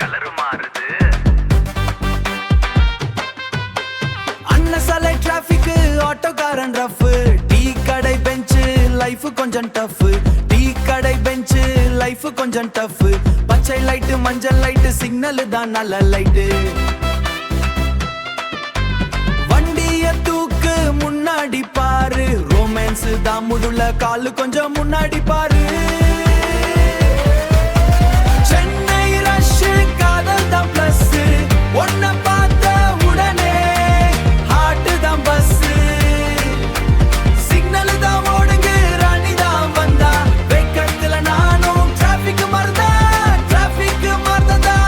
Colour மாறுது. அன்னசாலை traffic ஆட்டோக்காரன் rough, tea கடை பெஞ்சு லைஃப் கொஞ்சம் டஃப், டீ கடை பெஞ்சு லைஃப் கொஞ்சம் டஃப். பச்சை லைட்டு மஞ்சள் லைட்டு சிக்னல் தான் நல்ல லைட்டு. வண்டிய தூக்கு முன்னாடி பாரு, ரொமான்ஸ் தான் முடுல காலு கொஞ்சம் முன்னாடி பாரு. சென்னை ரஷ் காதல் தான் பிளஸ், ஒன்ன பார்த்த உடனே ஹார்ட் தான் பஸ். சிக்னல் தான் ஓடுங்க ராணி தான் வந்தா, வெக்கத்துல நானும் டிராபிக் மறந்தா, டிராபிக் மறந்ததா.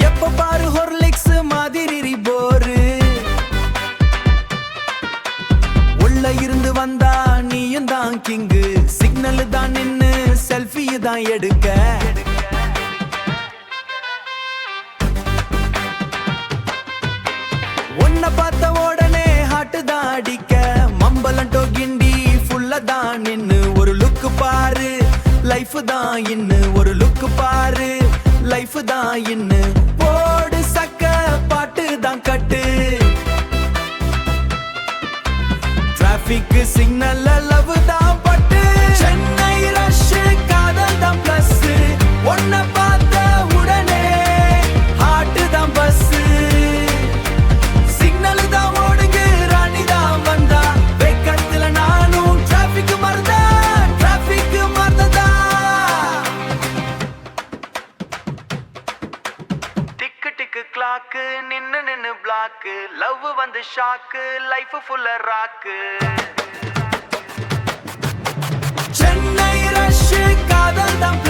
எப்ப பாரு ஹொர்லிக்ஸ் மாதிரி போரு, உள்ள இருந்து வந்தா நீயும் தான் கிங்கு. சிக்னல் தான் நின்னு செல்ஃபி தான் எடுக்க. உன்னை பார்த்த உடனே ஹாட்டு தான் அடிக்க. மம்பலம் கிண்டி ஃபுல்லா தான் நின்னு ஒரு லுக்கு பாரு, லைஃப் தான் இன்னு ஒரு லுக்கு பாரு, லைஃப் தான் இன்னு. போடு சக்க பாட்டு தான் கட்டு, டிராபிக் சிக்னல் லவ் தான் பட்டு. சென்னை ரஷ் காதல் தான் பிளஸ், ஒன்ன பார்த்த உடனே ஹார்ட் தான் பஸ். சிக்னல் தான் ஓடுங்க ராணி தான் வந்தா, வெக்கத்துல நானும் டிராபிக் மறந்தா, டிராபிக் மறந்ததா. டிக்கு டிக்கு கிளாக்கு நின்னு நின்னு பிளாக்கு, லவ் வந்து ஷாக்கு, லைஃப் ஃபுல்லா ராக்கு. சென்னை ரஷ் காதல் தான்